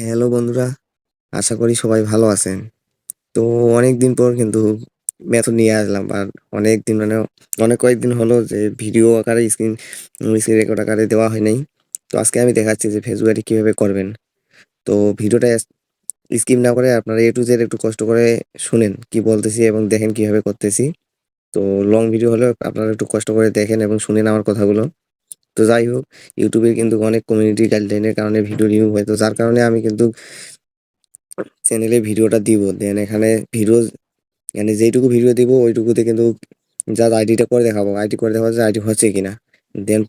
Hello বন্ধুরা, আশা করি সবাই ভালো আছেন। তো অনেকদিন পর কিন্তু মেথড নিয়ে আসলাম। আর অনেকদিন মানে অনেক কয়েকদিন হলো যে ভিডিও আকারে স্ক্রিন রেকর্ড আকারে দেওয়া হয় নাই। তো আজকে আমি দেখাচ্ছি যে ফেসবুকে কিভাবে করবেন। তো ভিডিওটা স্কিপ না করে আপনারা এ টু জেড একটু কষ্ট করে শুনেন কি বলতেছি এবং দেখেন কিভাবে করতেছি। তো লং ভিডিও হলে আপনারা একটু কষ্ট করে দেখেন এবং শুনেন আমার কথাগুলো। তো যাই হোক, ইউটিউবে কিন্তু অনেক কমিউনিটি গাইডলাইনের কারণে ভিডিও রিমুভ হয়, তো যার কারণে আমি কিন্তু চ্যানেলে ভিডিওটা দিব। দেন এখানে ভিডিও মানে যেইটুকু ভিডিও দিব ওইটুকুতে কিন্তু জাস্ট আইডিটা করে দেখাবো, আইডি করে দেখাবো যে আইডি হচ্ছে কিনা। দেন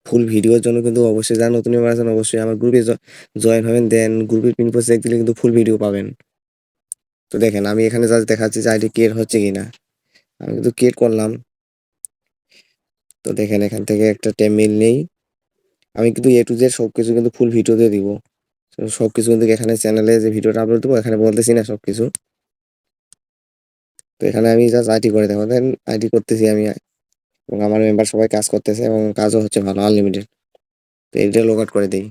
ফুল ভিডিওর জন্য কিন্তু অবশ্যই যারা নতুন মেম্বার আছেন অবশ্যই আমার গ্রুপে জয়েন হবেন। দেন গ্রুপের পিন পোস্ট দিলে কিন্তু ফুল ভিডিও পাবেন। তো দেখেন আমি এখানে জাস্ট দেখাচ্ছি যে আইডি ক্রিয়েট হচ্ছে কিনা। আমি কিন্তু ক্রিয়েট করলাম। তো দেখেন এখান থেকে একটা টেমমেইল নেই। আমি কিন্তু এ টু জেড সবকিছু কিন্তু ফুল ভিডিওতে দিব। তো সবকিছু কিন্তু এখানে চ্যানেলে যে ভিডিওটা আপলোড দেবো এখানে বলতেছি না সবকিছু। তো এখানে আমি জাস্ট আইডি করে দেবো, দেন আইডি করতেছি আমি এবং আমার মেম্বার সবাই কাজ করতেছে এবং কাজও হচ্ছে ভালো, আনলিমিটেড। তো এটা লগ আউট করে দিই।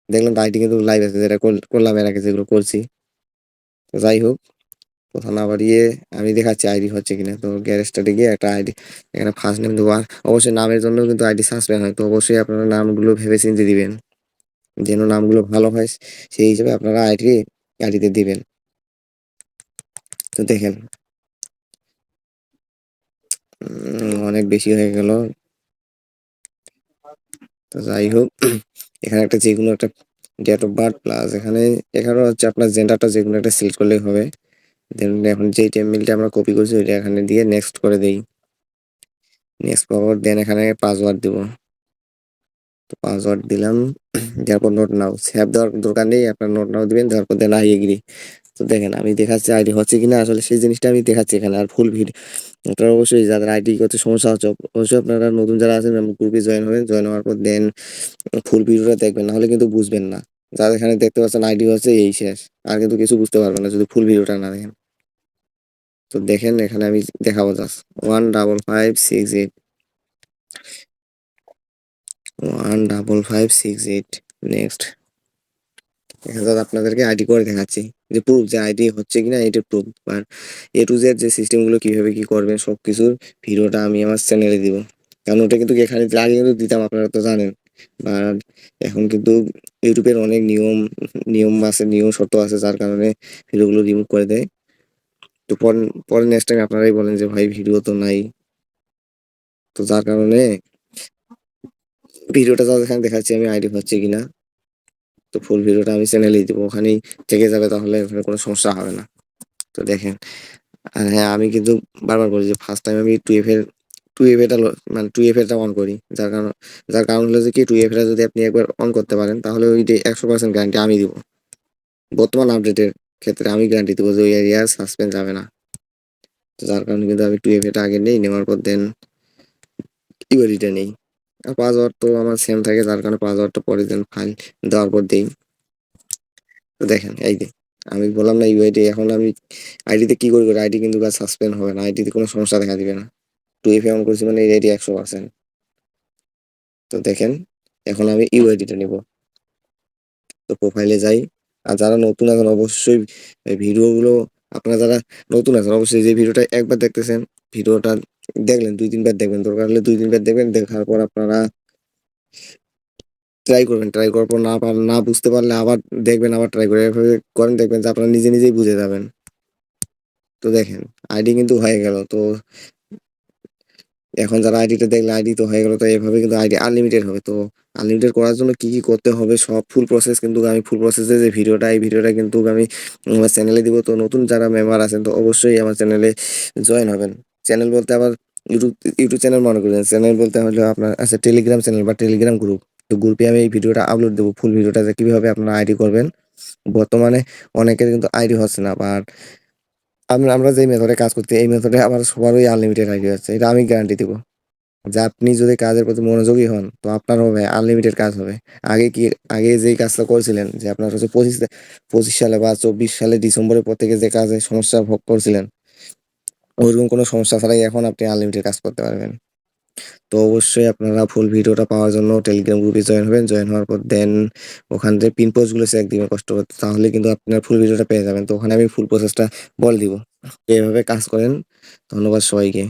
দেখলাম তো আইডি কিন্তু লাইভ আছে, যেটা করলাম এর আগে যেগুলো করছি। তো যাই হোক, কথা না বাড়িয়ে আমি দেখাচ্ছি আইডি হচ্ছে কিনা। তো গ্যারেজটাতে গিয়ে একটা আইডি এখানে ফার্স্ট নেম দেবো। আর অবশ্যই নামের জন্য কিন্তু আইডি সাসপেন্ড হয়, তো অবশ্যই আপনারা নামগুলো ভেবে চিন্তে দিবেন যেন নামগুলো ভালো হয়। সেই হিসেবে আপনারা আইডিতে দিবেন। তো দেখেন অনেক বেশি হয়ে গেল। তো যাই হোক, এখানে একটা যেকোনো একটা ডেট অফ বার্থ প্লাস এখানে এখানে হচ্ছে আপনার জেন্ডারটা যেকোনো একটা সিলেক্ট করলেই হবে। দেন এখন যেই টেবিলটা আমরা কপি করছি ওইটা এখানে দিয়ে নেক্সট করে দেই। নেক্সট পাওয়ার দেন এখানে পাসওয়ার্ড দিব। তো পাসওয়ার্ড দিলাম, দেওয়ার পর নোট নাও সেভ দেওয়ার দরকার নেই, আপনার নোট নাও দিবেন, দেওয়ার পর দেন আই এগ্রি। তো দেখেন আমি দেখাচ্ছি আইডি হচ্ছে কিনা, আসলে সেই জিনিসটা আমি দেখাচ্ছি এখানে। আর ফুল ভিডিও আপনারা অবশ্যই যাদের আইডি করতে সমস্যা হচ্ছে অবশ্যই আপনারা নতুন যারা আছেন গ্রুপে জয়েন হবেন, জয়েন হওয়ার পর দেন ফুল ভিডিওটা দেখবেন, নাহলে কিন্তু বুঝবেন না। যারা এখানে দেখতে পাচ্ছেন আইডি হচ্ছে এই শেষ, আর কিন্তু কিছু বুঝতে পারবেন না যদি ফুল ভিডিওটা না দেখেন। তো দেখেন এখানে আমি দেখাবো জাস্ট 15558, 15558 নেক্সট। এখানে আপনাদেরকে আইডি করে দেখাচ্ছি যে প্রুফ যে আইডি হচ্ছে কিনা, এটা proof. R A to Z যে সিস্টেমগুলো কিভাবে কি করবেন সব কিছুর ভিডিওটা আমি আমার চ্যানেলে দিব। কারণ ওটা কিন্তু এখানে আগে কিন্তু দিতাম, আপনারা তো জানেন। আর এখন কিন্তু ইউটিউবের অনেক নিয়ম নিয়ম আছে, নিয়ম শর্ত আছে, যার কারণে ভিডিওগুলো রিমুভ করে দেয়। তো পরে নেক্সট টাইম আপনারাই বলেন যে ভাই ভিডিও তো নাই। তো যার কারণে ভিডিওটা যা এখানে দেখাচ্ছি আমি আইডি হচ্ছে কিনা। তো ফুল ভিডিওটা আমি চ্যানেলেই দিব, ওখানেই থেকে যাবে, তাহলে ওখানে কোনো সমস্যা হবে না। তো দেখেন, আর হ্যাঁ আমি কিন্তু বারবার বলি যে ফার্স্ট টাইম আমি টু এফ এটা মানে টু এফ এটা অন করি, যার কারণ হলো যে কি টু এফ এটা যদি আপনি একবার অন করতে পারেন তাহলে ওই 100% গ্যারান্টি আমি দিব। বর্তমান আপডেটের ক্ষেত্রে আমি গ্যারান্টি দেবো যে ওই এরিয়া সাসপেন্ড যাবে না। তো যার কারণে কিন্তু আমি টু এফ এটা আগে নেই, নেওয়ার পর দেন ইউআইডিটা নেই। আর পাসওয়ার্ড তো আমার সেম থাকে, যার কারণে পাসওয়ার্ডটা পরে দেন ফাইল দেওয়ার পর দেই। তো দেখেন এই যে আমি বললাম না ইউআইডি, এখন আমি আইডিতে কি করি, আইডি কিন্তু সাসপেন্ড হবে না, আইডিতে কোনো সমস্যা দেখা দিবে না। টু এফ অন করছি মানে রেডি 100%। তো দেখেন এখন আমি ইউআইডিটা নিব। তো প্রোফাইলে যাই। আর যারা নতুন আছেন অবশ্যই এই ভিডিওগুলো, আপনারা যারা নতুন আছেন অবশ্যই যে ভিডিওটা একবার দেখতেছেন, ভিডিওটা দেখলেন 2-3 বার দেখবেন, দরকার হলে 2-3 বার দেখবেন। দেখার পর আপনারা ট্রাই করবেন, ট্রাই করার পর না বুঝতে পারলে আবার দেখবেন, আবার ট্রাই করে এভাবে করেন, দেখবেন যে আপনারা নিজে নিজেই বুঝে যাবেন। তো দেখেন আইডি কিন্তু হয়ে গেল। তো এখন যারা আইডিটা দেখলে আইডি তো হয়ে গেল, তো এভাবে কিন্তু আইডি আনলিমিটেড হবে। তো আনলিমিটেড করার জন্য কি কি করতে হবে সব ফুল প্রসেস কিন্তু আমি ফুল প্রসেসে যে ভিডিওটা এই ভিডিওটা কিন্তু আমি আমার চ্যানেলে দিব। তো নতুন যারা মেম্বার আছেন তো অবশ্যই আমার চ্যানেলে জয়েন হবেন। চ্যানেল বলতে আবার ইউটিউব ইউটিউব চ্যানেল মনে করবেন, চ্যানেল বলতে হলে আপনার আছে টেলিগ্রাম চ্যানেল বা টেলিগ্রাম গ্রুপ। তো গ্রুপে আমি এই ভিডিওটা আপলোড দেবো, ফুল ভিডিওটা যে কিভাবে আপনারা আইডি করবেন। বর্তমানে অনেকের কিন্তু আইডি হচ্ছে না, বাট আমরা যে মেথডে কাজ করতে এই মেথডে আমার সবারই আনলিমিটেড আইডি হচ্ছে, এটা আমি গ্যারান্টি দিব। যে আপনি যদি কাজের প্রতি মনোযোগী হন তো আপনার হবে আনলিমিটেড কাজ হবে। আগে কি আগে যেই কাজটা করেছিলেন যে আপনার হচ্ছে 25 সালে বা 24 সালে ডিসেম্বরের পর থেকে যে কাজে সমস্যা ভোগ করছিলেন, ওইরকম কোনো সমস্যা ছাড়াই এখন আপনি আনলিমিটেড কাজ করতে পারবেন। তো অবশ্যই আপনারা ফুল ভিডিওটা পাওয়ার জন্য টেলিগ্রাম গ্রুপে জয়েন হবেন। জয়েন হওয়ার পর দেন ওখান থেকে পিন পোস্টগুলো চেক দিবেন কষ্ট করে। তাহলে কিন্তু আপনার ফুল ভিডিওটা পেয়ে যাবেন। তো ওখানে আমি ফুল প্রসেসটা বলে দিব। তো এভাবে কাজ করেন। ধন্যবাদ সবাইকে।